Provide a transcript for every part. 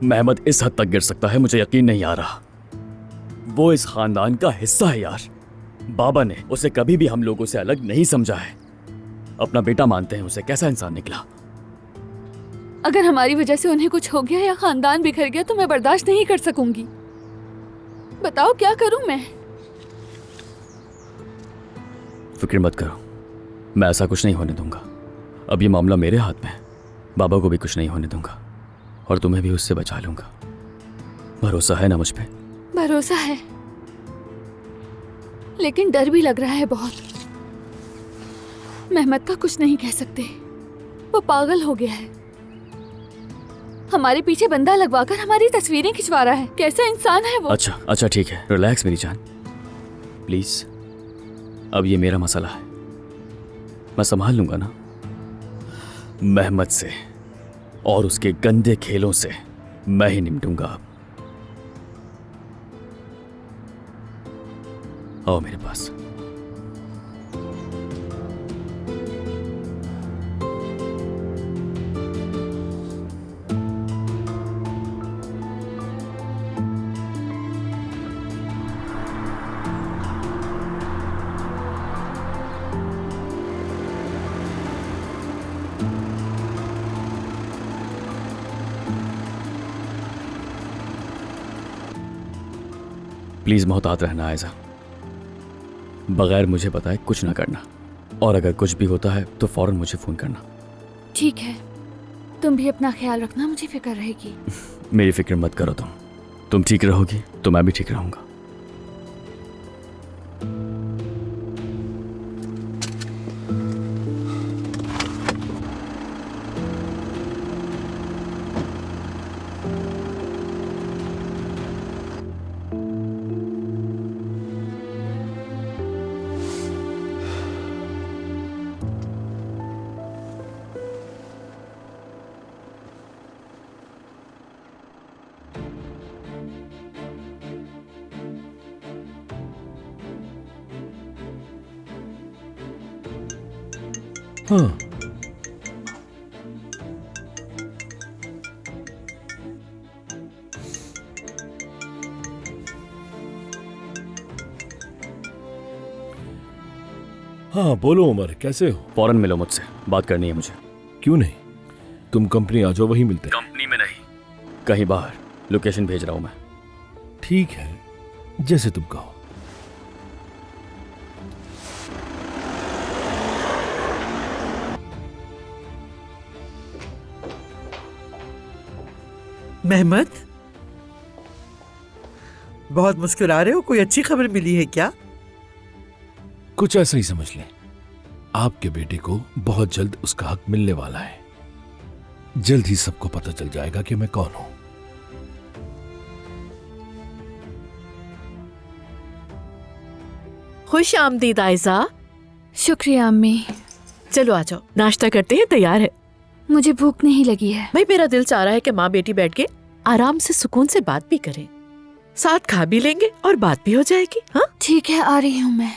मेहमत इस हद तक गिर सकता है, मुझे यकीन नहीं आ रहा। वो इस खानदान का हिस्सा है यार। बाबा ने उसे कभी भी हम लोगों से अलग नहीं समझा है। अपना बेटा मानते हैं उसे। कैसा इंसान निकला। अगर हमारी वजह से उन्हें कुछ हो गया या खानदान बिखर गया तो मैं बर्दाश्त नहीं कर सकूंगी। बताओ क्या करूं मैं? फिक्र मत करो, मैं ऐसा कुछ नहीं होने दूंगा। अब ये मामला मेरे हाथ में है। बाबा को भी कुछ नहीं होने दूंगा और तुम्हें भी उससे बचा लूंगा। भरोसा है ना मुझ पे? भरोसा है, लेकिन डर भी लग रहा है बहुत। मेहमत का कुछ नहीं कह सकते, वो पागल हो गया है। हमारे पीछे बंदा लगवाकर हमारी तस्वीरें खिंचवा रहा है। कैसा इंसान है वो? अच्छा ठीक है, रिलैक्स मेरी जान, प्लीज। अब ये मेरा मसला है, मैं संभाल लूंगा ना। मेहमत से और उसके गंदे खेलों से मैं ही निपटूंगा। अब आओ मेरे पास। प्लीज मोहतात रहना आयजा। बगैर मुझे बताए कुछ ना करना, और अगर कुछ भी होता है तो फौरन मुझे फोन करना। ठीक है, तुम भी अपना ख्याल रखना, मुझे फिक्र रहेगी। मेरी फिक्र मत करो तुम ठीक रहोगी तो मैं भी ठीक रहूंगा। हाँ, हाँ बोलो उमर, कैसे हो? फौरन मिलो मुझसे, बात करनी है मुझे। क्यों नहीं, तुम कंपनी आ जाओ, वहीं मिलते हैं। कंपनी में नहीं, कहीं बाहर। लोकेशन भेज रहा हूं मैं। ठीक है, जैसे तुम कहो। मेहमत, बहुत मुस्कुरा रहे हो, कोई अच्छी खबर मिली है क्या? कुछ ऐसा ही समझ लें, आपके बेटे को बहुत जल्द उसका हक मिलने वाला है। जल्द ही सबको पता चल जाएगा कि मैं कौन हूं। खुश आमदीद आयजा। शुक्रिया अम्मी। चलो आ जाओ, नाश्ता करते हैं, तैयार है। मुझे भूख नहीं लगी है। भाई मेरा दिल चाह रहा है कि माँ बेटी बैठ के आराम से सुकून से बात भी करें, साथ खा भी लेंगे और बात भी हो जाएगी। हाँ ठीक है, आ रही हूँ मैं।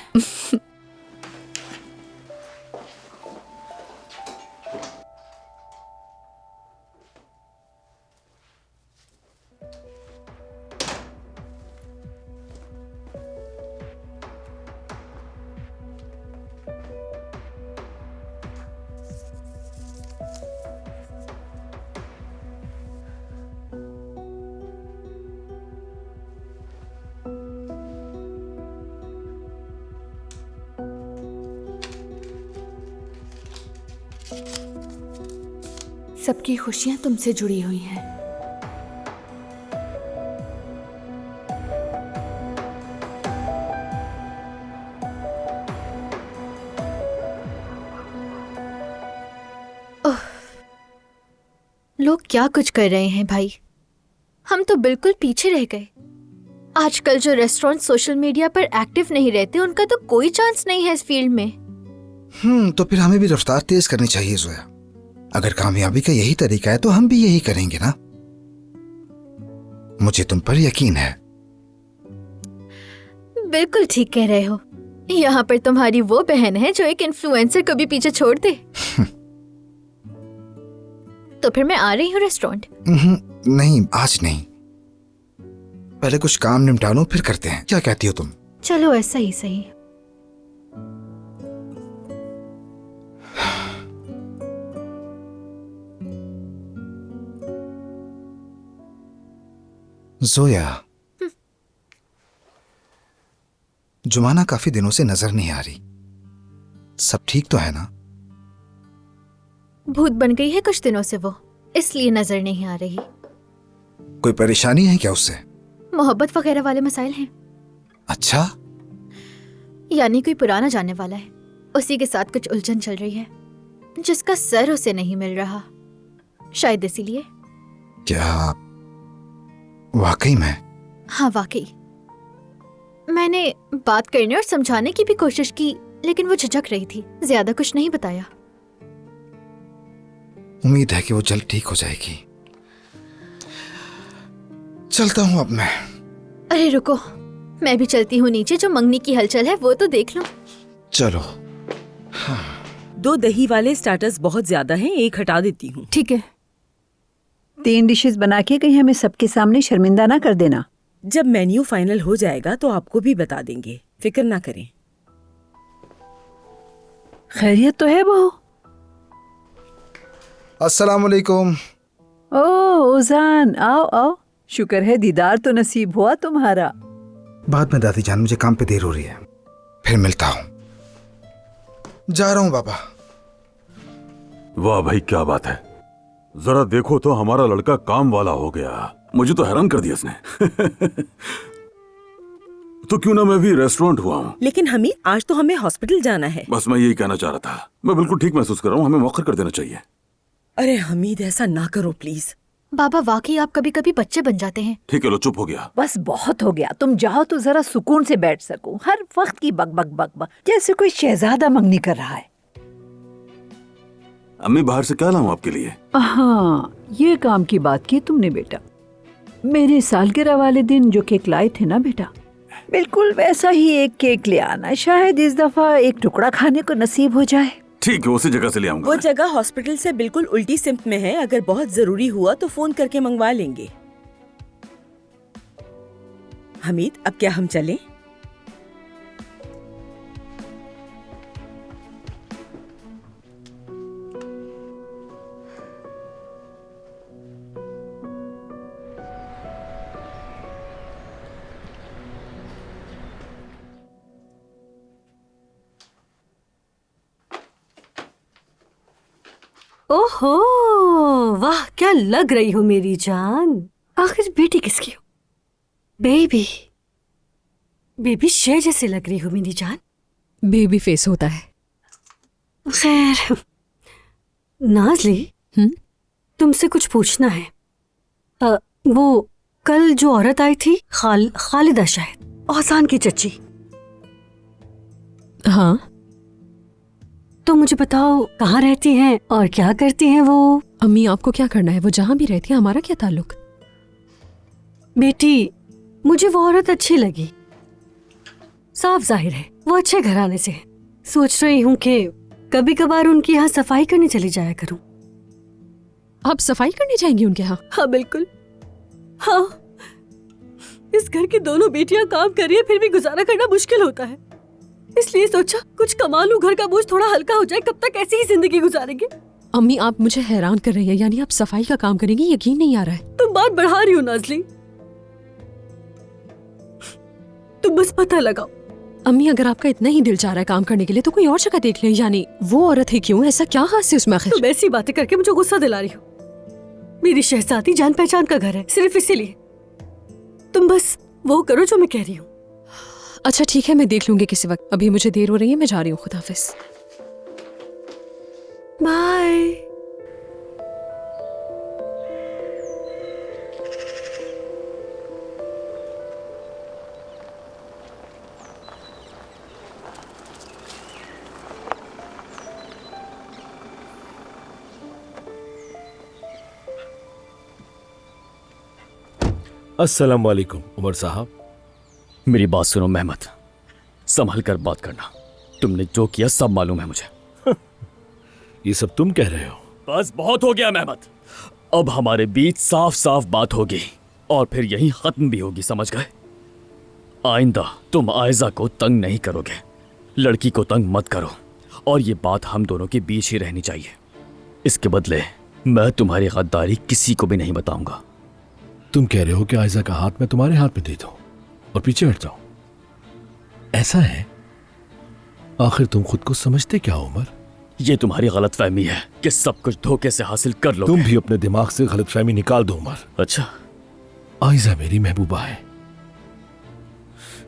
सबकी खुशियां तुमसे जुड़ी हुई हैं। लोग क्या कुछ कर रहे हैं भाई, हम तो बिल्कुल पीछे रह गए। आजकल जो रेस्टोरेंट सोशल मीडिया पर एक्टिव नहीं रहते उनका तो कोई चांस नहीं है इस फील्ड में। तो फिर हमें भी रफ्तार तेज करनी चाहिए जोया। अगर कामयाबी का यही तरीका है तो हम भी यही करेंगे ना। मुझे तुम पर यकीन है। बिल्कुल ठीक कह रहे हो। यहाँ पर तुम्हारी वो बहन है जो एक इन्फ्लुएंसर को भी पीछे छोड़ दे। तो फिर मैं आ रही हूँ रेस्टोरेंट। नहीं, आज नहीं। पहले कुछ काम निपटा लो, फिर करते हैं। क्या कहती हो तुम? चलो ऐसा ही सही। जोया, जुमाना काफी दिनों से नजर नहीं आ रही। सब ठीक तो है ना? भूत बन गई है कुछ दिनों से वो, इसलिए नजर नहीं आ रही। कोई परेशानी है क्या उससे? मोहब्बत वगैरह वाले मसाइल हैं। अच्छा, यानी कोई पुराना जानने वाला है, उसी के साथ कुछ उलझन चल रही है जिसका सर उसे नहीं मिल रहा, शायद इसीलिए। क्या वाकई में? हाँ वाकई। मैंने बात करने और समझाने की भी कोशिश की, लेकिन वो झिझक रही थी, ज्यादा कुछ नहीं बताया। उम्मीद है कि वो जल्द ठीक हो जाएगी। चलता हूं अब मैं। अरे रुको, मैं भी चलती हूँ नीचे, जो मंगनी की हलचल है वो तो देख लो। चलो। 2 दही वाले स्टार्टर्स बहुत ज्यादा हैं, 1 हटा देती हूँ। ठीक है। 3 डिशेस बना के कहीं हमें सबके सामने शर्मिंदा ना कर देना। जब मेन्यू फाइनल हो जाएगा तो आपको भी बता देंगे, फिक्र ना करें। खैरियत तो है बहू? अस्सलाम वालेकुम। ओ ओजान, आओ आओ, शुक्र है दीदार तो नसीब हुआ तुम्हारा। बाद में दादी जान, मुझे काम पे देर हो रही है, फिर मिलता हूँ। जा रहा हूँ बाबा। वाह भाई, क्या बात है। जरा देखो तो, हमारा लड़का काम वाला हो गया। मुझे तो हैरान कर दिया इसने। तो क्यों ना मैं भी रेस्टोरेंट हुआ हूँ। लेकिन हमीद, आज तो हमें हॉस्पिटल जाना है। बस मैं यही कहना चाह रहा था। मैं बिल्कुल ठीक महसूस कर रहा हूँ, हमें मौखर कर देना चाहिए। अरे हमीद, ऐसा ना करो प्लीज। बाबा वाकई आप कभी कभी बच्चे बन जाते हैं। ठीक है, लो चुप हो गया। बस बहुत हो गया, तुम जाओ तो जरा सुकून से बैठ सको। हर वक्त की बक बक बक बक, जैसे कोई शहजादा मंगनी कर रहा है। अम्मी, बाहर से क्या लाऊं आपके लिए? हाँ, ये काम की बात की तुमने बेटा। मेरे सालगिरह वाले दिन जो केक लाए थे ना बेटा, बिल्कुल वैसा ही एक केक ले आना। शायद इस दफा एक टुकड़ा खाने को नसीब हो जाए। ठीक है, उसी जगह से ले आऊंगा। वो मैं। जगह हॉस्पिटल से बिल्कुल उल्टी सिम्त में है, अगर बहुत जरूरी हुआ तो फोन करके मंगवा लेंगे। हमीद, अब क्या हम चलें? ओहो, वाह क्या लग रही हो मेरी जान। आखिर बेटी किसकी हो? बेबी, बेबी शेर जैसे लग रही हो मेरी जान। बेबी फेस होता है। खैर नाज़ली, तुमसे कुछ पूछना है। वो कल जो औरत आई थी, खालिदा शायद, औसान की चच्ची। हाँ, तो मुझे बताओ कहाँ रहती हैं और क्या करती हैं वो? अम्मी आपको क्या करना है? वो जहाँ भी रहती है, हमारा क्या ताल्लुक? बेटी, मुझे वो औरत अच्छी लगी। साफ जाहिर है वो अच्छे घराने से है। सोच रही हूँ कि कभी कभार उनके यहाँ सफाई करने चली जाया करूँ। आप सफाई करने जाएंगी उनके यहाँ? हाँ बिल्कुल। हाँ, इस घर की दोनों बेटियां काम कर रही है, फिर भी गुजारा करना मुश्किल होता है। इसलिए सोचा कुछ कमा लूं, घर का बोझ थोड़ा हल्का हो जाए। कब तक ऐसी ही जिंदगी गुजारेंगे? अम्मी आप मुझे हैरान कर रही है, यानी आप सफाई का काम करेंगी? यकीन नहीं आ रहा है। तुम बात बढ़ा रही हो नाज़ली, तुम बस पता लगाओ। अम्मी अगर आपका इतना ही दिल चाह रहा है काम करने के लिए तो कोई और जगह देख ले। यानी वो औरत ही क्यों? ऐसा क्या हाथ से उसमें? तुम ऐसी बातें करके मुझे गुस्सा दिला रही हो। मेरी शहजादी जान पहचान का घर है, सिर्फ इसीलिए तुम बस वो करो जो मैं कह रही हूँ। अच्छा ठीक है, मैं देख लूंगी किसी वक्त। अभी मुझे देर हो रही है, मैं जा रही हूँ। खुदा हाफिज। बाय। अस्सलाम वालेकुम उमर साहब। मेरी बात सुनो मेहमत, संभल कर बात करना। तुमने जो किया सब मालूम है मुझे। ये सब तुम कह रहे हो? बस बहुत हो गया मेहमत। अब हमारे बीच साफ साफ बात होगी और फिर यही खत्म भी होगी, समझ गए? आइंदा तुम आयजा को तंग नहीं करोगे, लड़की को तंग मत करो, और ये बात हम दोनों के बीच ही रहनी चाहिए। इसके बदले मैं तुम्हारी गद्दारी किसी को भी नहीं बताऊंगा। तुम कह रहे हो कि आयजा का हाथ मैं तुम्हारे हाथ में दे दूं और पीछे हट जाऊं? ऐसा है? आखिर तुम खुद को समझते क्या हो उमर? ये तुम्हारी गलतफहमी है कि सब कुछ धोखे से हासिल कर लो। तुम भी अपने दिमाग से गलतफहमी निकाल दो उमर। अच्छा, आयजा मेरी महबूबा है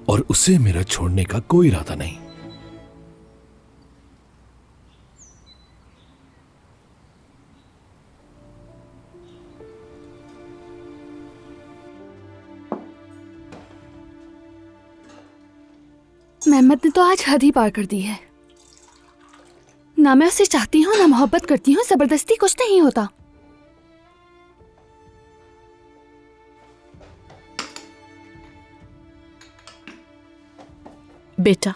और उसे मेरा छोड़ने का कोई इरादा नहीं। मेहमत ने तो आज हद ही पार कर दी है। ना मैं उसे चाहती हूँ, ना मोहब्बत करती हूँ, जबरदस्ती कुछ नहीं होता। बेटा,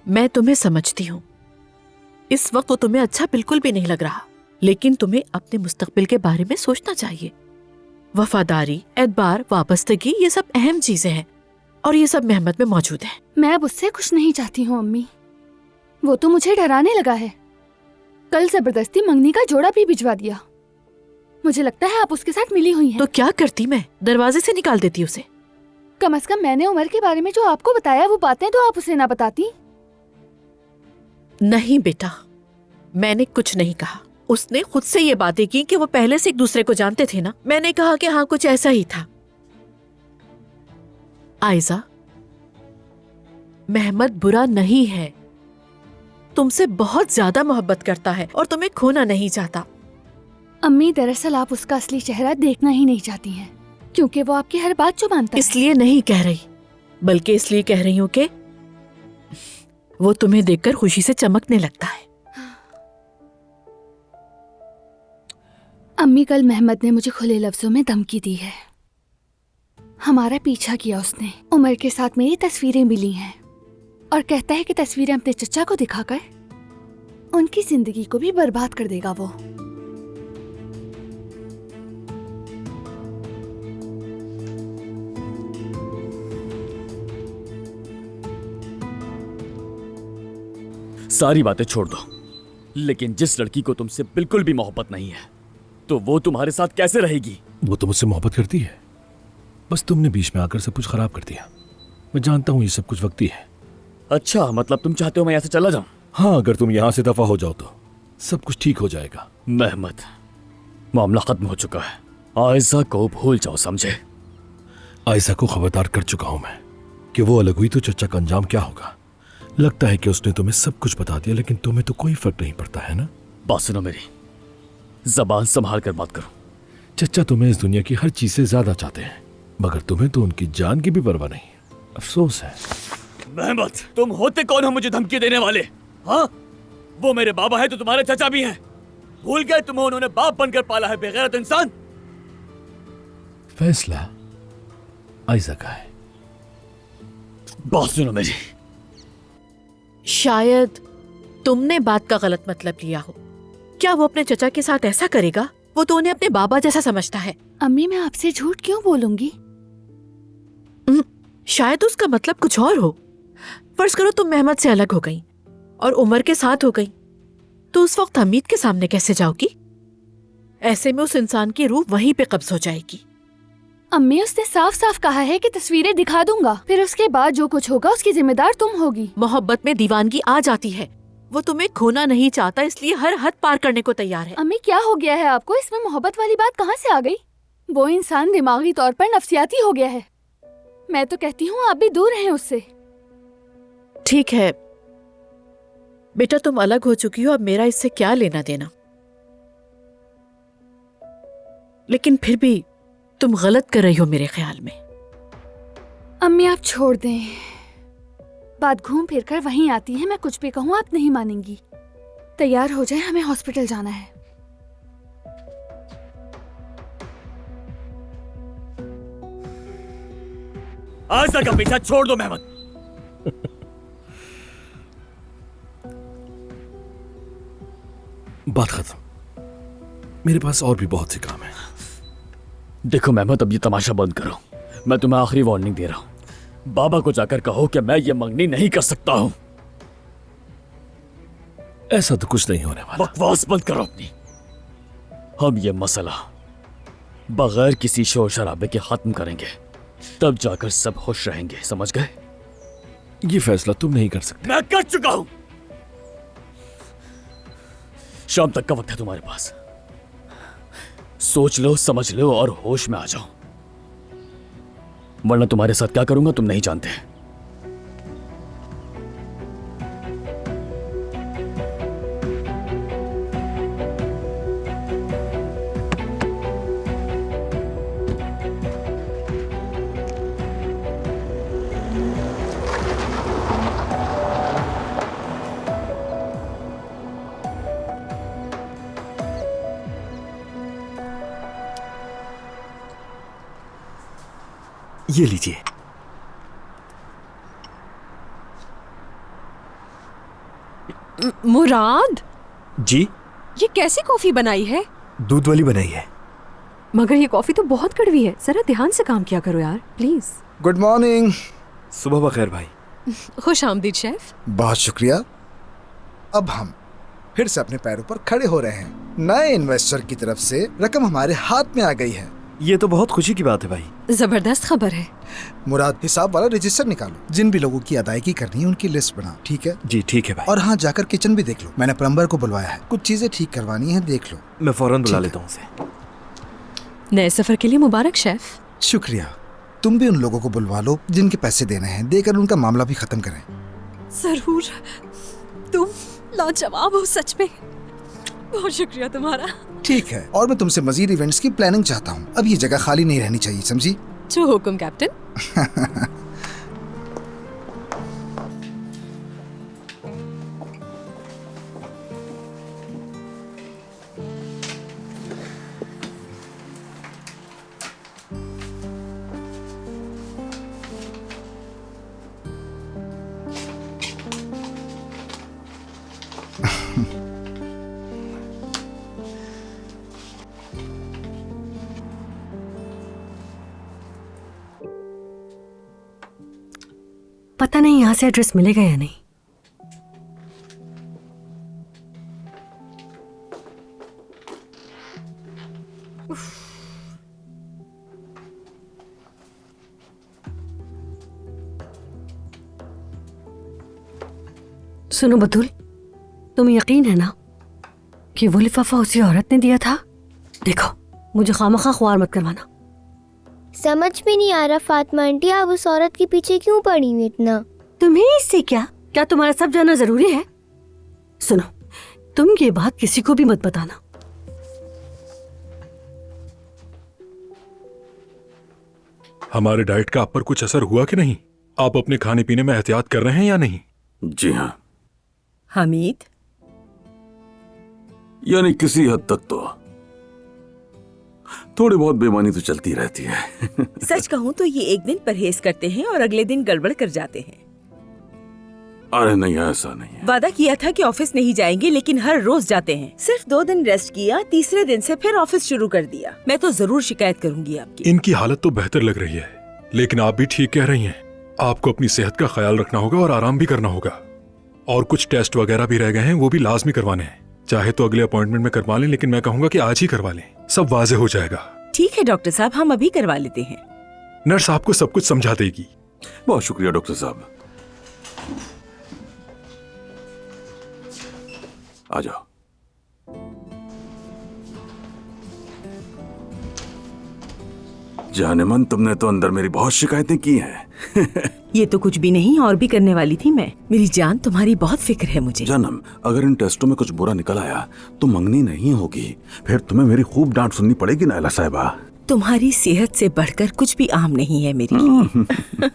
मैं तुम्हें समझती हूँ। इस वक्त वो तुम्हें अच्छा बिल्कुल भी नहीं लग रहा, लेकिन तुम्हें अपने मुस्तकबिल के बारे में सोचना चाहिए। वफादारी, एतबार, वाबस्तगी, ये सब अहम चीजें हैं और ये सब मेहमत में मौजूद है। मैं अब उससे कुछ नहीं चाहती हूँ अम्मी। वो तो मुझे डराने लगा है। कल जबरदस्ती मंगनी का जोड़ा भी भिजवा दिया। मुझे लगता है आप उसके साथ मिली हुई हैं। तो क्या करती मैं? दरवाजे से निकाल देती उसे। कम से कम मैंने उमर के बारे में जो आपको बताया वो बातें तो आप उसे ना बताती। नहीं बेटा, मैंने कुछ नहीं कहा। उसने खुद से ये बातें की कि वो पहले से एक दूसरे को जानते थे ना। मैंने कहा कि हाँ, कुछ ऐसा ही था। आयजा, मेहमत बुरा नहीं है, तुमसे बहुत ज्यादा मोहब्बत करता है और तुम्हें खोना नहीं चाहता। अम्मी, दरअसल आप उसका असली चेहरा देखना ही नहीं चाहती हैं, क्योंकि वो आपकी हर बात जो मानता है। इसलिए नहीं कह रही, बल्कि इसलिए कह रही हूँ कि वो तुम्हें देखकर खुशी से चमकने लगता है। अम्मी, कल मेहमत ने मुझे खुले लफ्जों में धमकी दी है। हमारा पीछा किया उसने। उमर के साथ मेरी तस्वीरें मिली हैं और कहता है कि तस्वीरें अपने चचा को दिखाकर उनकी जिंदगी को भी बर्बाद कर देगा वो। सारी बातें छोड़ दो, लेकिन जिस लड़की को तुमसे बिल्कुल भी मोहब्बत नहीं है, तो वो तुम्हारे साथ कैसे रहेगी? वो तो मुझसे मोहब्बत करती है, बस तुमने बीच में आकर सब कुछ खराब कर दिया। मैं जानता हूँ ये सब कुछ वक्ती है। अच्छा, मतलब तुम चाहते हो मैं यहाँ से चला जाऊं? हाँ, अगर तुम यहाँ से दफा हो जाओ तो सब कुछ ठीक हो जाएगा। मेहमत, मामला खत्म हो चुका है। आयजा को भूल जाओ, समझे? आयजा को खबरदार कर चुका हूं मैं कि वो अलग हुई तो चचा का अंजाम क्या होगा। लगता है कि उसने तुम्हें सब कुछ बता दिया, लेकिन तुम्हें तो कोई फर्क नहीं पड़ता है ना। बात सुनो मेरी, जबान संभाल कर बात करो। चचा तुम्हें इस दुनिया की हर चीज से ज्यादा चाहते हैं, मगर तुम्हें तो उनकी जान की भी परवाह नहीं। अफसोस है। मेहमत, तुम होते कौन हो मुझे धमकी देने वाले? हाँ, वो मेरे बाबा है तो तुम्हारे चचा भी हैं। भूल गए तुम्हें उन्होंने बाप बनकर पाला है, बेगैरत इंसान। फैसला आयजा का है। बात सुनो मेरी। शायद तुमने बात का गलत मतलब लिया हो। क्या वो अपने चचा के साथ ऐसा करेगा? वो तो उन्हें अपने बाबा जैसा समझता है। अम्मी, मैं आपसे झूठ क्यों बोलूंगी? शायद उसका मतलब कुछ और हो। फर्ज करो तुम मेहमत से अलग हो गई और उमर के साथ हो गई, तो उस वक्त हमीद के सामने कैसे जाओगी? ऐसे में उस इंसान की रूह वहीं पे कब्ज हो जाएगी। अम्मी, उसने साफ साफ कहा है कि तस्वीरें दिखा दूंगा, फिर उसके बाद जो कुछ होगा उसकी जिम्मेदार तुम होगी। मोहब्बत में दीवानगी आ जाती है। वो तुम्हें खोना नहीं चाहता, इसलिए हर हद पार करने को तैयार है। अम्मी, क्या हो गया है आपको? इसमें मोहब्बत वाली बात कहाँ से आ गई? वो इंसान दिमागी तौर पर नफसियाती हो गया है। मैं तो कहती हूँ आप भी दूर रहें उससे। ठीक है बेटा, तुम अलग हो चुकी हो, अब मेरा इससे क्या लेना देना। लेकिन फिर भी तुम गलत कर रही हो मेरे ख्याल में। अम्मी, आप छोड़ दें, बात घूम फिर कर वहीं आती है। मैं कुछ भी कहूँ आप नहीं मानेंगी। तैयार हो जाए, हमें हॉस्पिटल जाना है। आयजा का पीछा छोड़ दो मेहमत। बात खत्म। मेरे पास और भी बहुत से काम है। देखो मेहमत, अब ये तमाशा बंद करो। मैं तुम्हें आखिरी वार्निंग दे रहा हूं। बाबा को जाकर कहो कि मैं ये मंगनी नहीं कर सकता हूं। ऐसा तो कुछ नहीं होने वाला। बकवास बंद करो अपनी। हम ये मसला बगैर किसी शोर शराबे के खत्म करेंगे, तब जाकर सब खुश रहेंगे, समझ गए? ये फैसला तुम नहीं कर सकते। मैं कर चुका हूं। शाम तक का वक्त है तुम्हारे पास। सोच लो, समझ लो और होश में आ जाओ, वरना तुम्हारे साथ क्या करूंगा तुम नहीं जानते। ये लीजिए। मुराद, जी? ये कैसी कॉफी बनाई है? दूध वाली बनाई है। मगर ये कॉफी तो बहुत कड़वी है। जरा ध्यान से काम किया करो यार, प्लीज। Good morning. सुबह बखैर भाई। खुश आमदीद शेफ। बहुत शुक्रिया। अब हम फिर से अपने पैरों पर खड़े हो रहे हैं। नए इन्वेस्टर की तरफ से रकम हमारे हाथ में आ गई है। ये तो बहुत खुशी की बात है भाई। जबरदस्त खबर है। मुराद, हिसाब वाला रजिस्टर निकालो। जिन भी लोगों की अदायगी करनी है उनकी लिस्ट बना, ठीक है? जी ठीक है भाई। और हाँ, जाकर किचन भी देख लो। मैंने प्लम्बर को बुलवाया है, कुछ चीजें ठीक करवानी है, देख लो। मैं फौरन बुला लेता हूँ उसे। नए सफर के लिए मुबारक शेफ। शुक्रिया। तुम भी उन लोगों को बुलवा लो जिनके पैसे देने हैं, देकर उनका मामला भी खत्म करें। जरूर। तुम लाजवाब हो सच में। बहुत शुक्रिया तुम्हारा। ठीक है, और मैं तुमसे मजीद इवेंट्स की प्लानिंग चाहता हूँ। अब ये जगह खाली नहीं रहनी चाहिए, समझी? जो हुक्म कैप्टन। पता नहीं यहाँ से एड्रेस मिलेगा या नहीं। सुनो बतूल, तुम्हें यकीन है ना कि वो लिफाफा उसी औरत ने दिया था? देखो, मुझे खामखा ख्वार मत करवाना। समझ में नहीं आ रहा फातिमा आंटी, आप उस औरत के पीछे क्यों पड़ी हुई इतना? तुम्हें इससे क्या तुम्हारा सब जानना जरूरी है? सुनो, तुम ये बात किसी को भी मत बताना। हमारे डाइट का आप पर कुछ असर हुआ कि नहीं? आप अपने खाने पीने में एहतियात कर रहे हैं या नहीं? जी हाँ। हमीद, यानी किसी हद तक तो थोड़ी बहुत बेईमानी तो चलती रहती है। सच कहूँ तो ये एक दिन परहेज करते हैं और अगले दिन गड़बड़ कर जाते हैं। अरे नहीं, ऐसा नहीं है। वादा किया था कि ऑफिस नहीं जाएंगे, लेकिन हर रोज जाते हैं। सिर्फ 2 दिन रेस्ट किया, तीसरे दिन से फिर ऑफिस शुरू कर दिया। मैं तो जरूर शिकायत करूंगी आपकी। इनकी हालत तो बेहतर लग रही है, लेकिन आप भी ठीक कह रही हैं। आपको अपनी सेहत का ख्याल रखना होगा और आराम भी करना होगा। और कुछ टेस्ट वगैरह भी रह गए हैं, वो भी लाजमी करवाने हैं। चाहे तो अगले अपॉइंटमेंट में करवा लें, लेकिन मैं कहूंगा कि आज ही करवा लें, सब वाजे हो जाएगा। ठीक है डॉक्टर साहब, हम अभी करवा लेते हैं। नर्स आपको सब कुछ समझा देगी। बहुत शुक्रिया डॉक्टर साहब। आ जाओ। जाने मन, तुमने तो अंदर मेरी बहुत शिकायतें की हैं। ये तो कुछ भी नहीं, और भी करने वाली थी मैं। मेरी जान, तुम्हारी बहुत फिक्र है मुझे। जानम, अगर इन टेस्टों में कुछ बुरा निकल आया तो मंगनी नहीं होगी, फिर तुम्हें मेरी खूब डांट सुननी पड़ेगी नायला साहिबा। तुम्हारी सेहत से बढ़कर कुछ भी आम नहीं है मेरे लिए।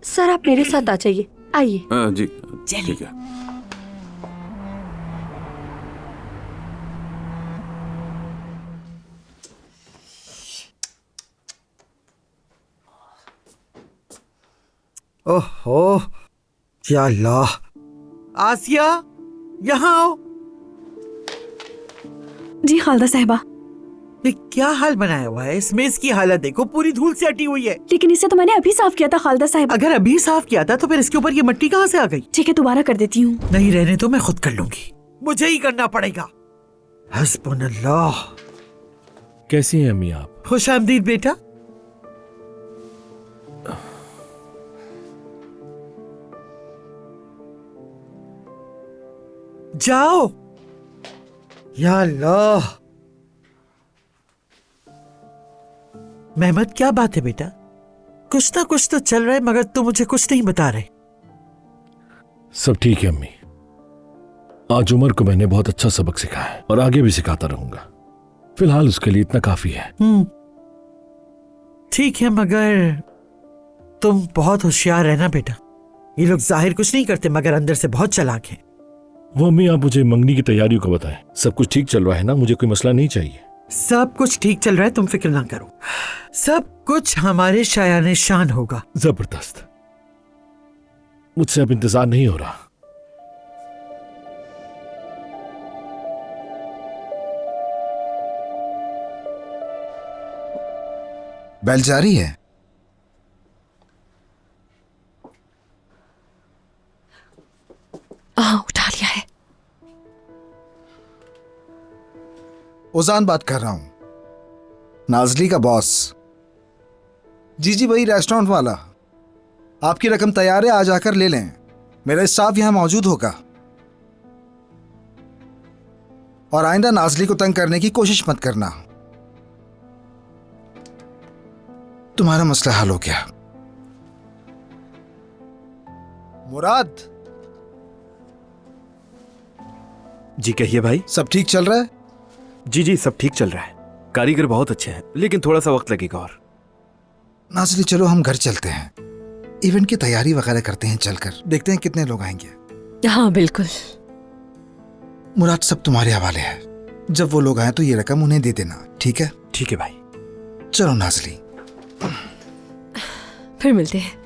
सर, आप मेरे साथ आ जाइए। आइए। जी ठीक है। ओहो, या अल्लाह। आसिया, यहाँ आओ। जी खालदा साहिबा। ये क्या हाल बनाया हुआ है? इसमें इसकी हालत देखो, पूरी धूल से अटी हुई है। लेकिन इसे तो मैंने अभी साफ किया था खालदा साहिबा। अगर अभी साफ किया था तो फिर इसके ऊपर ये मिट्टी कहाँ से आ गई? ठीक है, दोबारा कर देती हूँ। नहीं रहने तो मैं खुद कर लूंगी, मुझे ही करना पड़ेगा। हस्बुनल्लाह। कैसी हैं अम्मी आप? खुश आमदीद बेटा। जाओ। या अल्लाह। मेहमद, क्या बात है बेटा? कुछ ना कुछ तो चल रहा है मगर तुम मुझे कुछ नहीं बता रहे। सब ठीक है अम्मी। आज उमर को मैंने बहुत अच्छा सबक सिखाया है और आगे भी सिखाता रहूंगा। फिलहाल उसके लिए इतना काफी है। ठीक है मगर तुम बहुत होशियार रहना बेटा। ये लोग जाहिर कुछ नहीं करते मगर अंदर से बहुत चालाक हैं। वो अम्मी, आप मुझे मंगनी की तैयारियों को बताएं। सब कुछ ठीक चल रहा है ना? मुझे कोई मसला नहीं चाहिए। सब कुछ ठीक चल रहा है, तुम फिक्र ना करो। सब कुछ हमारे शायाने शान होगा। जबरदस्त। मुझसे अब इंतजार नहीं हो रहा। बैल जारी है। उठा लिया है। उजान बात कर रहा हूं, नाजली का बॉस। जी वही रेस्टोरेंट वाला। आपकी रकम तैयार है, आज आकर ले लें। मेरा स्टाफ यहां मौजूद होगा और आइंदा नाजली को तंग करने की कोशिश मत करना। तुम्हारा मसला हल हो गया। मुराद। जी कहिए भाई। सब ठीक चल रहा है? जी सब ठीक चल रहा है। कारीगर बहुत अच्छे हैं लेकिन थोड़ा सा वक्त लगेगा। और नाजली, चलो हम घर चलते हैं, इवेंट की तैयारी वगैरह करते हैं। चलकर देखते हैं कितने लोग आएंगे। हाँ बिल्कुल। मुराद, सब तुम्हारे हवाले है। जब वो लोग आए तो ये रकम उन्हें दे देना, ठीक है? ठीक है भाई। चलो नाजली, फिर मिलते हैं।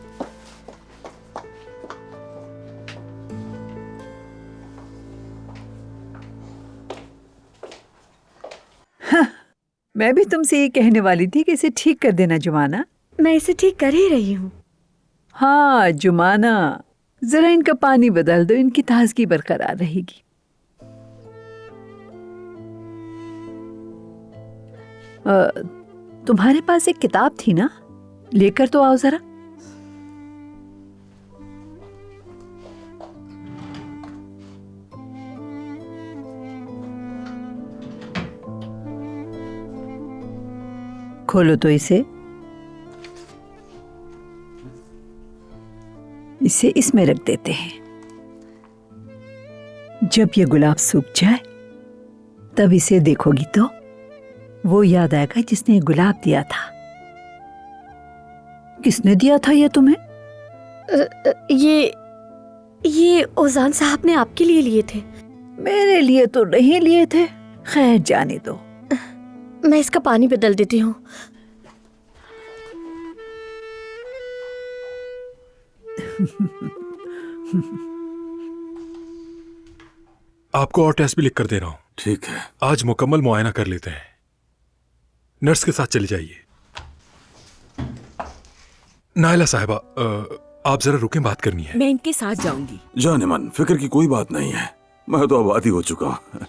हाँ, मैं भी तुमसे ये कहने वाली थी कि इसे ठीक कर देना जुमाना। मैं इसे ठीक कर ही रही हूँ। हाँ जुमाना, जरा इनका पानी बदल दो, इनकी ताजगी बरकरार रहेगी। तुम्हारे पास एक किताब थी ना, लेकर तो आओ जरा। खोलो तो इसे इसमें रख देते हैं। जब ये गुलाब सूख जाए तब इसे देखोगी तो वो याद आएगा जिसने गुलाब दिया था। किसने दिया था ये तुम्हें? ये ओजान साहब ने आपके लिए थे। मेरे लिए तो नहीं लिए थे। खैर जाने दो। मैं इसका पानी बदल देती हूँ। आपको और टेस्ट भी लिख कर दे रहा हूं। ठीक है। आज मुकम्मल मुआयना कर लेते हैं। नर्स के साथ चली जाइए। नायला साहिबा, आप जरा रुकें, बात करनी है। मैं इनके साथ जाऊंगी। जाने मन, फिक्र की कोई बात नहीं है। मैं तो अब आदी हो चुका हूं।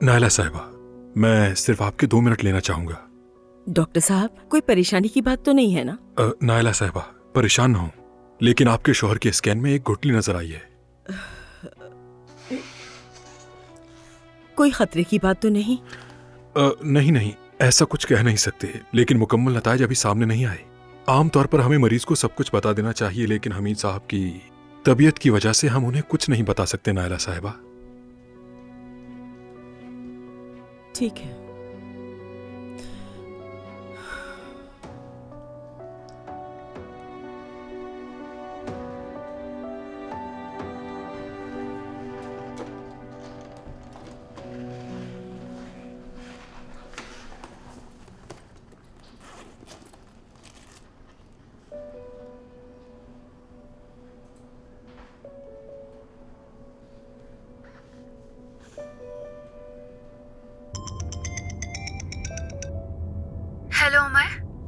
नायला साहिबा, मैं सिर्फ आपके 2 मिनट लेना चाहूंगा। डॉक्टर साहब, कोई परेशानी की बात तो नहीं है ना? नायला साहिबा, परेशान ना हो, लेकिन आपके शौहर के स्कैन में एक गुठली नजर आई है। कोई खतरे की बात तो नहीं? नहीं, ऐसा कुछ कह नहीं सकते, लेकिन मुकम्मल नताइज अभी सामने नहीं आए। आमतौर पर हमें मरीज को सब कुछ बता देना चाहिए, लेकिन हमीद साहब की तबीयत की वजह से हम उन्हें कुछ नहीं बता सकते। नायला साहिबा, ठीक है।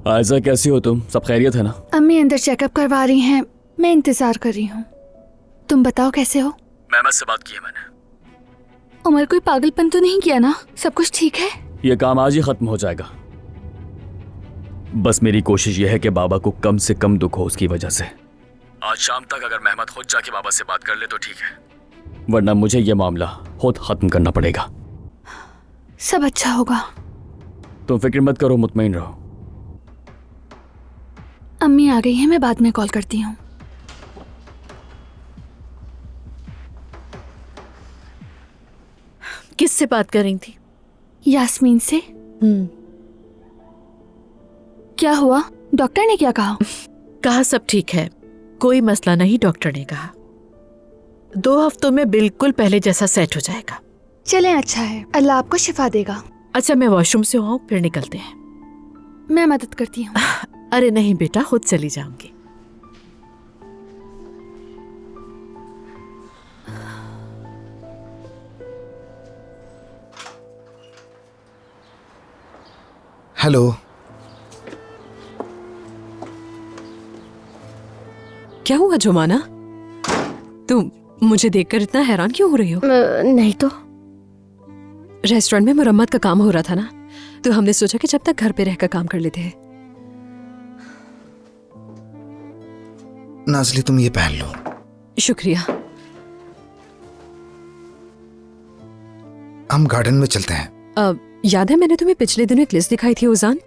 आयजा कैसी हो तुम? सब खैरियत है ना? अम्मी अंदर चेकअप करवा रही हैं, मैं इंतजार कर रही हूँ। तुम बताओ कैसे हो? मेहमद से बात की है मैंने। उमर कोई पागलपन तो नहीं किया ना? सब कुछ ठीक है? ये काम आज ही खत्म हो जाएगा। बस मेरी कोशिश यह है कि बाबा को कम से कम दुख हो उसकी वजह से। आज शाम तक अगर मेहमद खुद जाके बाबा से बात कर ले तो ठीक है, वरना मुझे यह मामला खुद खत्म करना पड़ेगा। सब अच्छा होगा। तुम फिक्र मत करो, मुतमईन रहो। अम्मी आ गई है, मैं बाद में कॉल करती हूँ। किससे बात कर रही थी? यास्मीन से। क्या हुआ? डॉक्टर ने क्या कहा? कहा सब ठीक है, कोई मसला नहीं। डॉक्टर ने कहा 2 हफ्तों में बिल्कुल पहले जैसा सेट हो जाएगा। चलें, अच्छा है, अल्लाह आपको शिफा देगा। अच्छा, मैं वॉशरूम से आऊं फिर निकलते हैं। मैं मदद करती हूँ। अरे नहीं बेटा, खुद चली जाऊंगी। हेलो। क्या हुआ जुमाना? तुम मुझे देखकर इतना हैरान क्यों हो रही हो? नहीं तो। रेस्टोरेंट में मुरम्मत का काम हो रहा था ना, तो हमने सोचा कि जब तक घर पे रहकर काम कर लेते हैं। नाज़ली तुम ये पहन लो। शुक्रिया। हम गार्डन में चलते हैं। याद है मैंने तुम्हें पिछले दिनों एक लिस्ट दिखाई थी उजान?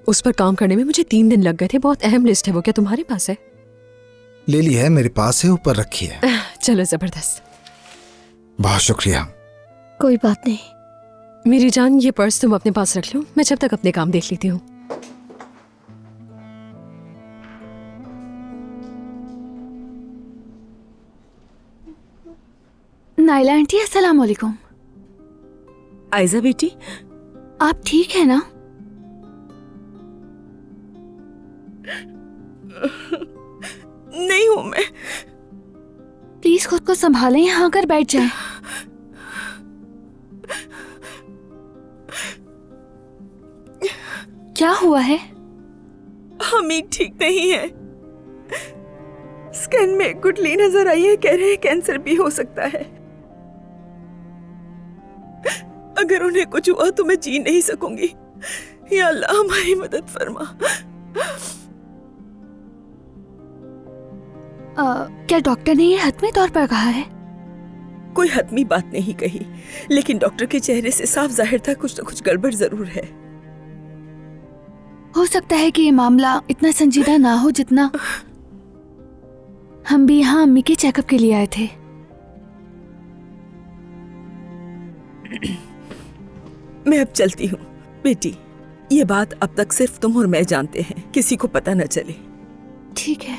उस पर काम करने में मुझे 3 दिन लग गए थे। बहुत अहम लिस्ट है वो, क्या तुम्हारे पास है? ले ली है, मेरे पास है, ऊपर रखी है। चलो, जबरदस्त। बहुत शुक्रिया। कोई बात नहीं। मेरी जान, ये पर्स तुम अपने पास रख लो, मैं जब तक अपने काम देख लेती हूँ। नाइला आंटी, अस्सलाम वालेकुम। आयजा बेटी, आप ठीक है ना? नहीं हूं मैं। प्लीज खुद को संभालें, यहाँ आकर बैठ जाएं। क्या हुआ है? हमीद ठीक नहीं है। स्कैन में गुठली नजर आई है, कह रहे हैं कैंसर भी हो सकता है। अगर उन्हें कुछ हुआ तो मैं जी नहीं सकूंगी। या अल्लाह हमारी मदद फरमा। क्या डॉक्टर ने ये हतमी तौर पर कहा है? कोई हतमी बात नहीं कही, लेकिन डॉक्टर के चेहरे से साफ जाहिर था कुछ न कुछ गड़बड़ जरूर है। हो सकता है कि ये मामला इतना संजीदा ना हो जितना। हम भी यहाँ अम्मी के चेकअप के लिए आए थे। मैं अब चलती हूँ बेटी। ये बात अब तक सिर्फ तुम और मैं जानते हैं, किसी को पता न चले। ठीक है।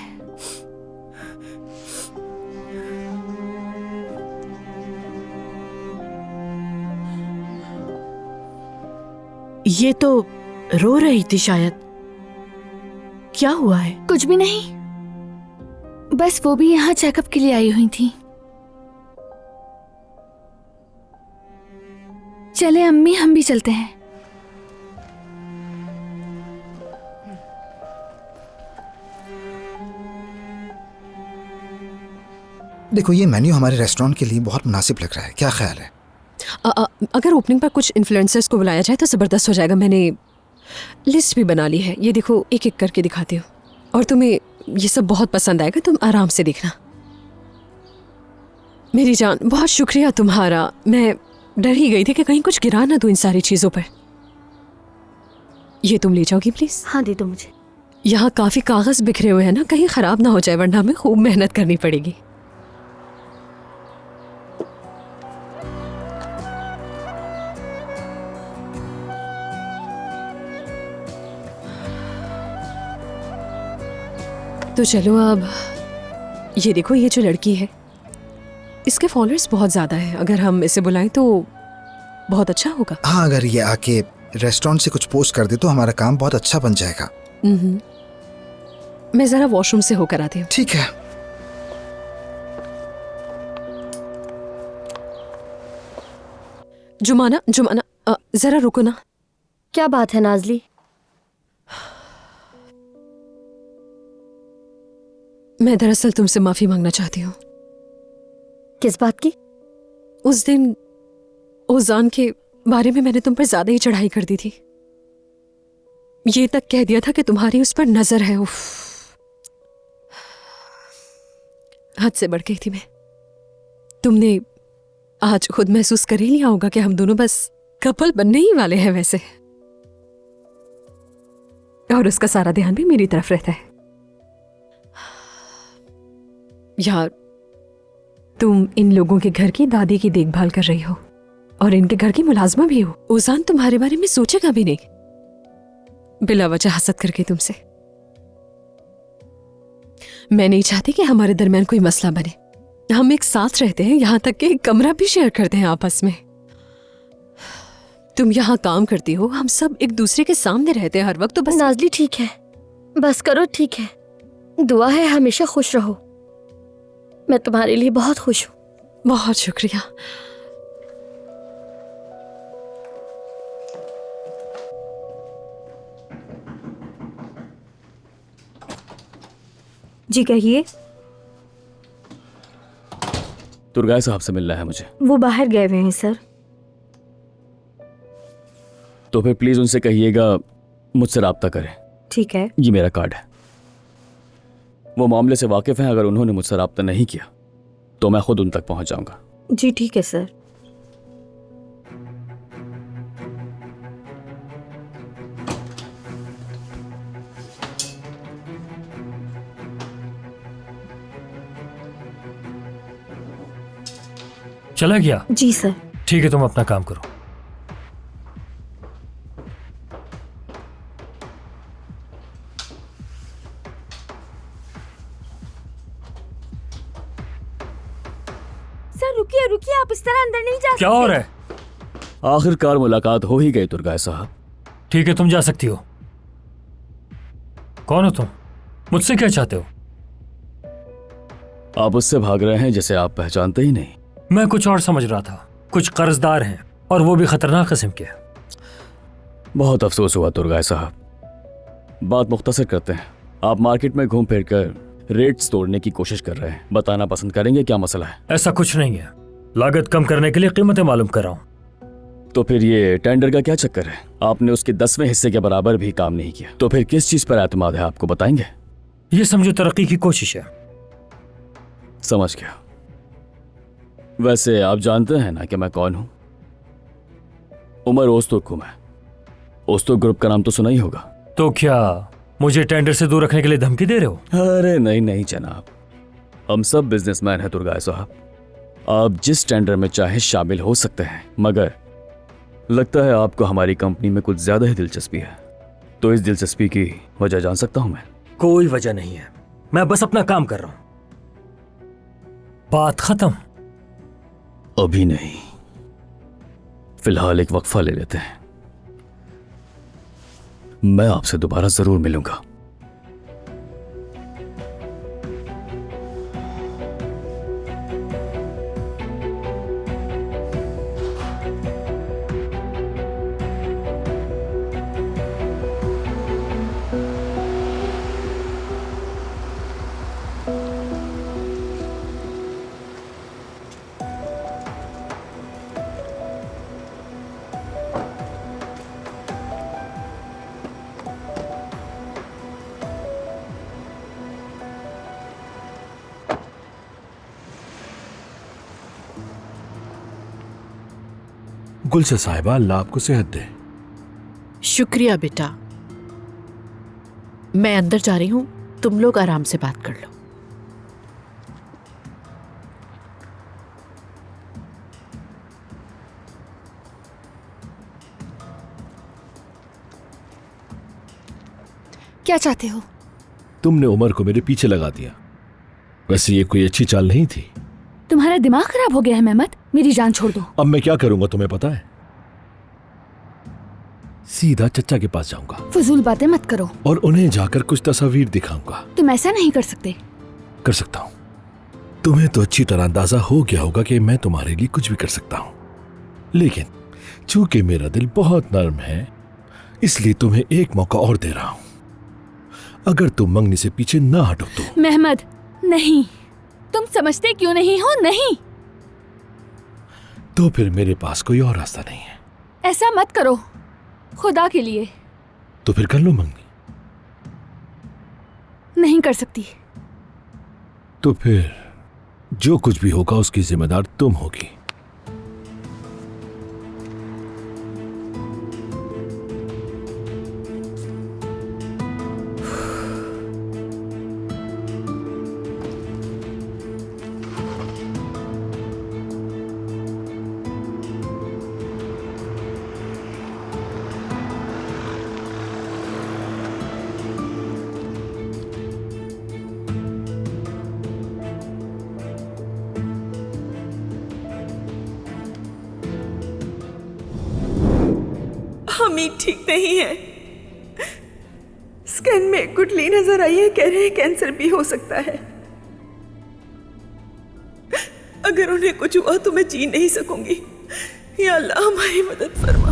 ये तो रो रही थी शायद। क्या हुआ है? कुछ भी नहीं, बस वो भी यहाँ चेकअप के लिए आई हुई थी। चले अम्मी, हम भी चलते हैं। देखो, ये मेन्यू हमारे रेस्टोरेंट के लिए बहुत मुनासिब लग रहा है, क्या ख्याल है? अगर ओपनिंग पर कुछ इन्फ्लुएंसर्स को बुलाया जाए तो जबरदस्त हो जाएगा। मैंने लिस्ट भी बना ली है, ये देखो एक एक करके दिखाती हूँ, और तुम्हें ये सब बहुत पसंद आएगा। तुम आराम से देखना। मेरी जान, बहुत शुक्रिया तुम्हारा। मैं डर ही गई थी कि कहीं कुछ गिरा ना दूं इन सारी चीजों पर। ये तुम ले जाओगी प्लीज? हाँ, दे दो मुझे। यहाँ काफी कागज बिखरे हुए हैं ना, कहीं खराब ना हो जाए, वरना हमें खूब मेहनत करनी पड़ेगी। तो चलो अब, ये देखो, ये जो लड़की है इसके फॉलोअर्स बहुत ज्यादा है। अगर हम इसे बुलाएं तो बहुत अच्छा होगा। हाँ, अगर ये आके रेस्टोरेंट से कुछ पोस्ट कर दे तो हमारा काम बहुत अच्छा बन जाएगा। मैं जरा वॉशरूम से होकर आती हूँ। ठीक है। जुमाना, जुमाना, जरा रुको ना। क्या बात है नाज़ली? मैं दरअसल तुमसे माफी मांगना चाहती हूँ। किस बात की? उस दिन ओजान के बारे में मैंने तुम पर ज्यादा ही चढ़ाई कर दी थी। ये तक कह दिया था कि तुम्हारी उस पर नजर है। उफ, हद से बढ़ गई थी मैं। तुमने आज खुद महसूस कर ही लिया होगा कि हम दोनों बस कपल बनने ही वाले हैं वैसे, और उसका सारा ध्यान भी मेरी तरफ रहता है। यार, तुम इन लोगों के घर की दादी की देखभाल कर रही हो और इनके घर की मुलाजमा भी हो। ओजान तुम्हारे बारे में सोचेगा भी नहीं, बिला वजह हसद करके तुमसे। मैं नहीं चाहती कि हमारे दरमियान कोई मसला बने। हम एक साथ रहते हैं, यहां तक कि एक कमरा भी शेयर करते हैं आपस में। तुम यहाँ काम करती हो, हम सब एक दूसरे के सामने रहते हैं हर वक्त। तो बस नाज़ली ठीक है, बस करो, ठीक है। दुआ है हमेशा खुश रहो। मैं तुम्हारे लिए बहुत खुश हूँ। बहुत शुक्रिया। जी कहिए। तुर्गाय साहब से मिलना है मुझे। वो बाहर गए हुए हैं सर। तो फिर प्लीज उनसे कहिएगा मुझसे राब्ता करें। ठीक है। ये मेरा कार्ड है। वो मामले से वाकिफ हैं। अगर उन्होंने मुझसे राब्ता नहीं किया तो मैं खुद उन तक पहुंच जाऊंगा। जी ठीक है सर। चला गया? जी सर। ठीक है, तुम अपना काम करो। सर रुकिए रुकिए, आप इस तरह अंदर नहीं जा सकते। क्या हो रहा है? आखिरकार मुलाकात हो ही गई तुर्गाय साहब। ठीक है, तुम जा सकती हो। कौन हो तुम? मुझसे क्या चाहते हो? आप उससे भाग रहे हैं जिसे आप पहचानते ही नहीं। मैं कुछ और समझ रहा था। कुछ कर्जदार हैं और वो भी खतरनाक किस्म के। बहुत अफसोस हुआ तुर्गाय साहब। बात मुख्तसर करते हैं। आप मार्केट में घूम फिर कर रेट्स तोड़ने की कोशिश कर रहे हैं। बताना पसंद करेंगे क्या मसला है? ऐसा कुछ नहीं है। लागत कम करने के लिए कीमतें मालूम कर रहा हूँ। तो फिर ये टेंडर का क्या चक्कर है? आपने उसके 10वें हिस्से के बराबर भी काम नहीं किया। तो फिर किस चीज पर एतमाद है आपको, बताएंगे? ये समझो तरक्की की कोशिश है। समझ गया। वैसे आप जानते हैं ना कि मैं कौन हूं? उमर ओस्तुर्क हूं मैं। ओस्तुर्क ग्रुप का नाम तो सुना ही होगा। तो क्या मुझे टेंडर से दूर रखने के लिए धमकी दे रहे हो? अरे नहीं नहीं जनाब, हम सब बिजनेसमैन हैं तुर्गाय साहब। आप जिस टेंडर में चाहे शामिल हो सकते हैं, मगर लगता है आपको हमारी कंपनी में कुछ ज्यादा ही दिलचस्पी है। तो इस दिलचस्पी की वजह जान सकता हूं मैं? कोई वजह नहीं है, मैं बस अपना काम कर रहा हूं। बात खत्म। अभी नहीं, फिलहाल एक वक्फा ले लेते हैं। मैं आपसे दोबारा जरूर मिलूंगा। गुलशन साहिबा, अल्लाह आपको सेहत दे। शुक्रिया बेटा। मैं अंदर जा रही हूं, तुम लोग आराम से बात कर लो। क्या चाहते हो? तुमने उमर को मेरे पीछे लगा दिया। वैसे ये कोई अच्छी चाल नहीं थी। तुम्हारा दिमाग खराब हो गया है मेहमद, मेरी जान छोड़ दो। अब मैं क्या करूंगा तुम्हें पता है? सीधा चचा के पास जाऊंगा फजूल बातें मत करो और उन्हें जाकर कुछ तस्वीर दिखाऊंगा। तुम ऐसा नहीं कर सकते। कर सकता हूँ। तुम्हें तो अच्छी तरह अंदाजा हो गया होगा कि मैं तुम्हारे लिए कुछ भी कर सकता हूँ, लेकिन चूंकि मेरा दिल बहुत नर्म है इसलिए तुम्हें एक मौका और दे रहा हूँ। अगर तुम मंगनी से पीछे ना हटो तो। मेहमद, नहीं, तुम समझते क्यों नहीं हो? नहीं, तो फिर मेरे पास कोई और रास्ता नहीं है। ऐसा मत करो, खुदा के लिए। तो फिर कर लो मंगनी। नहीं कर सकती। तो फिर जो कुछ भी होगा उसकी जिम्मेदार तुम होगी। हमीद ठीक नहीं है। स्कैन में गुठली नजर आई है, कह रहे हैं कैंसर भी हो सकता है। अगर उन्हें कुछ हुआ तो मैं जी नहीं सकूंगी। या अल्लाह हमारी मदद फरमा।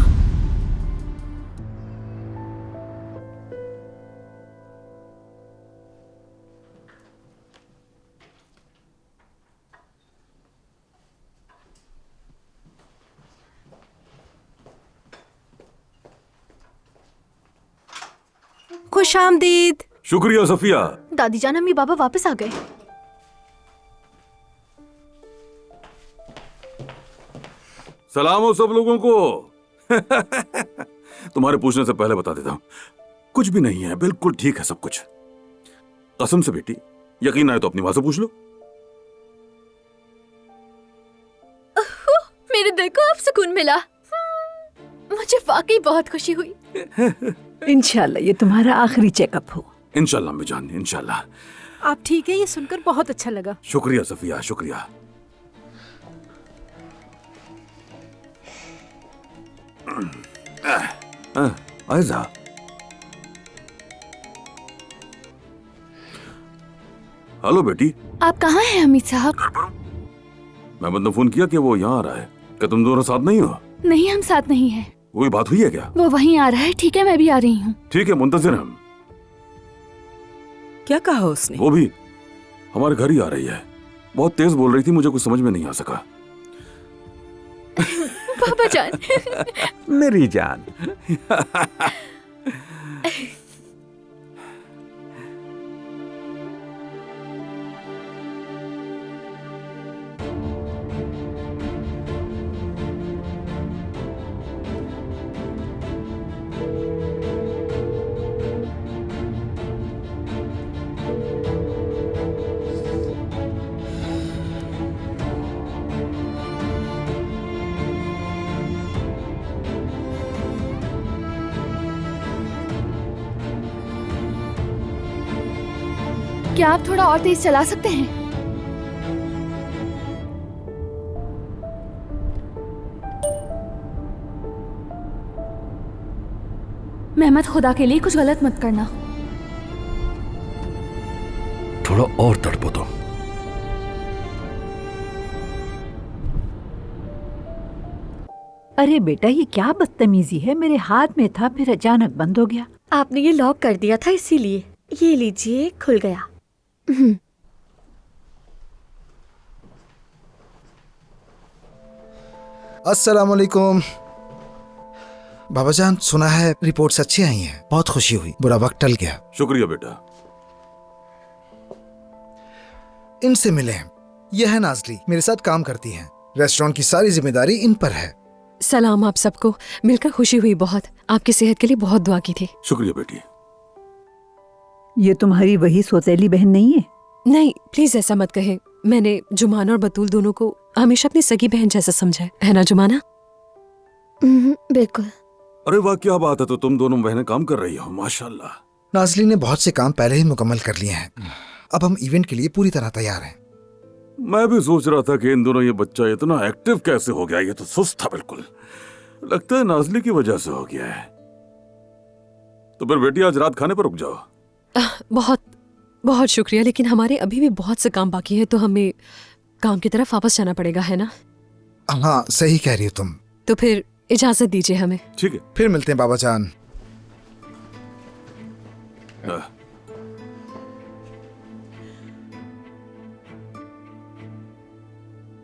खुश आमदीद। शुक्रिया सफिया। दादी जान, अम्मी बाबा वापस आ गए। सलाम हो सब लोगों को। तुम्हारे पूछने से पहले बता देता हूं, कुछ भी नहीं है, बिल्कुल ठीक है सब कुछ। कसम से बेटी, यकीन आए तो अपनी मां से पूछ लो। मेरे दिल को अब सुकून मिला। मुझे वाकई बहुत खुशी हुई। इंशाल्लाह ये तुम्हारा आखिरी चेकअप हो। इंशाल्लाह अम्मी जान, इंशाल्लाह। आप ठीक है, ये सुनकर बहुत अच्छा लगा। शुक्रिया सफिया, शुक्रिया। आयजा, हेलो बेटी। आप कहाँ हैं हमीद साहब? मैं ने फोन किया कि वो यहाँ आ रहा है। क्या तुम दोनों साथ नहीं हो? नहीं, हम साथ नहीं हैं। कोई बात हुई है क्या? वो वहीं आ रहा है। ठीक है, मैं भी आ रही हूँ। ठीक है, मुंतजिर हम। क्या कहा उसने? वो भी हमारे घर ही आ रही है। बहुत तेज बोल रही थी, मुझे कुछ समझ में नहीं आ सका। पापा जान। मेरी जान। क्या आप थोड़ा और तेज चला सकते हैं? मेहमद, खुदा के लिए कुछ गलत मत करना। थोड़ा और तड़पो तुम। अरे बेटा, ये क्या बदतमीजी है? मेरे हाथ में था, फिर अचानक बंद हो गया। आपने ये लॉक कर दिया था इसीलिए। ये लीजिए, खुल गया। अस्सलाम वालेकुम। बाबा जान, सुना है रिपोर्ट्स अच्छी आई हैं। बहुत खुशी हुई, बुरा वक्त टल गया। शुक्रिया बेटा। इनसे मिले हैं। यह है नाजली, मेरे साथ काम करती हैं। रेस्टोरेंट की सारी जिम्मेदारी इन पर है। सलाम आप सबको, मिलकर खुशी हुई बहुत। आपकी सेहत के लिए बहुत दुआ की थी। शुक्रिया बेटी। ये तुम्हारी वही सौतेली बहन नहीं है? नहीं, प्लीज ऐसा मत कहे। मैंने जुमाना और बतूल दोनों को हमेशा अपनी सगी बहन जैसा समझा है ना जुमाना? बिल्कुल। अरे वाह, क्या बात है। तो तुम दोनों बहनें काम कर रही हो, माशाल्लाह। नाजली ने बहुत से काम पहले ही मुकम्मल कर लिए हैं। अब हम इवेंट के लिए पूरी तरह तैयार हैं। मैं भी सोच रहा था कि इन दोनों ये बच्चा इतना एक्टिव कैसे हो गया। ये तो सुस्त था बिल्कुल। लगता है नाजली की वजह से हो गया है। तो फिर बेटी, आज रात खाने पर रुक जाओ। बहुत बहुत शुक्रिया, लेकिन हमारे अभी भी बहुत से काम बाकी है, तो हमें काम की तरफ वापस जाना पड़ेगा, है ना? हाँ, सही कह रही हो तुम। तो फिर इजाजत दीजिए हमें। ठीक है, फिर मिलते हैं बाबा जान।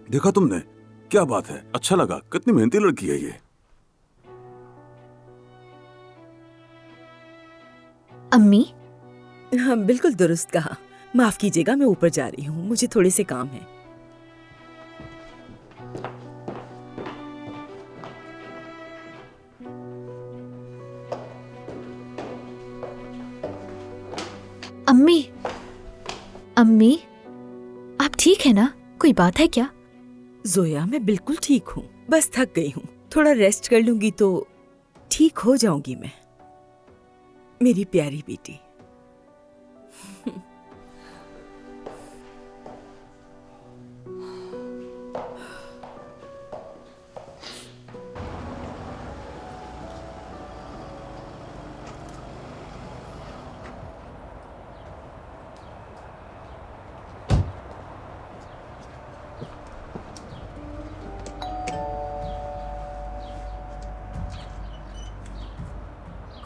देखा तुमने? क्या बात है, अच्छा लगा। कितनी मेहनती लड़की है ये। अम्मी? हाँ, बिल्कुल दुरुस्त कहा। माफ कीजिएगा, मैं ऊपर जा रही हूँ, मुझे थोड़े से काम है। अम्मी, अम्मी, आप ठीक है ना? कोई बात है क्या? जोया, मैं बिल्कुल ठीक हूँ, बस थक गई हूँ। थोड़ा रेस्ट कर लूंगी तो ठीक हो जाऊंगी मैं, मेरी प्यारी बेटी।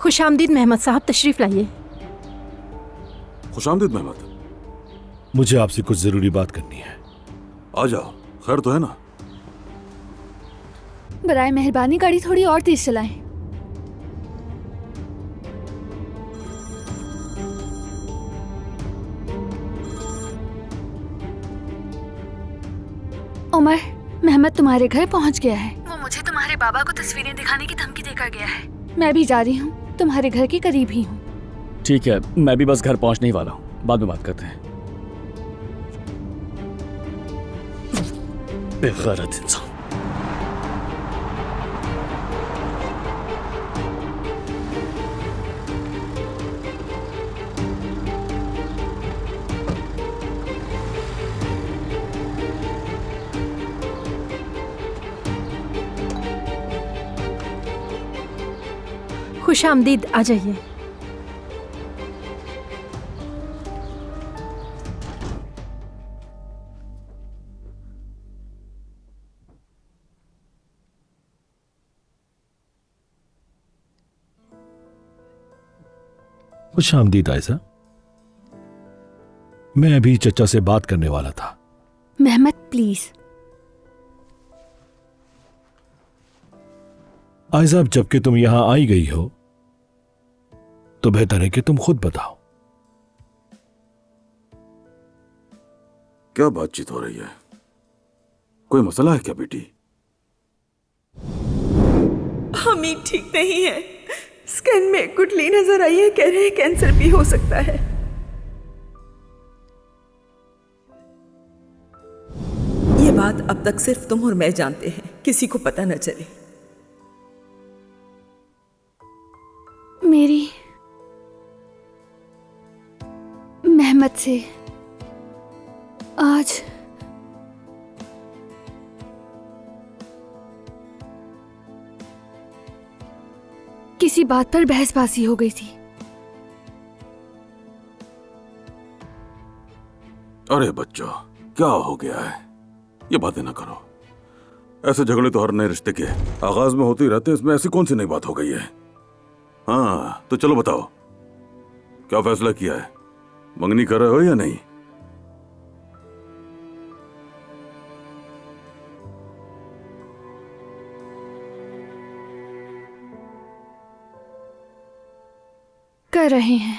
खुशामदीद मेहमद साहब, तशरीफ लाइए। खुशामदीद मेहमद। मुझे आपसे कुछ जरूरी बात करनी है। आ जाओ, खैर तो है ना? बराए मेहरबानी गाड़ी थोड़ी और तेज चलाएं। उमर, मेहमद तुम्हारे घर पहुंच गया है। वो मुझे तुम्हारे बाबा को तस्वीरें दिखाने की धमकी देकर गया है। मैं भी जा रही हूँ, तुम्हारे घर के करीब ही हूँ। ठीक है, मैं भी बस घर पहुंचने ही वाला हूँ, बाद में बात करते हैं। बेगैरत इंसान। खुशामदीद, आ जाइए। खुश आमदीद आयजा। मैं अभी चचा से बात करने वाला था। Mehmed please. आयजा, अब जबकि तुम यहां आई गई हो तो बेहतर है कि तुम खुद बताओ। क्या बातचीत हो रही है? कोई मसला है क्या बेटी? हमी ठीक नहीं है, स्कैन में गुठली नजर आई है, कह रहे हैं कैंसर भी हो सकता है। ये बात अब तक सिर्फ तुम और मैं जानते हैं, किसी को पता न चले। मेरी मेहमद से आज किसी बात पर बहसबाजी हो गई थी। अरे बच्चों, क्या हो गया है? ये बातें ना करो। ऐसे झगड़े तो हर नए रिश्ते के आगाज में होते ही रहते हैं, इसमें ऐसी कौन सी नई बात हो गई है? हाँ, तो चलो बताओ, क्या फैसला किया है? मंगनी कर रहे हो या नहीं? कर रहे हैं।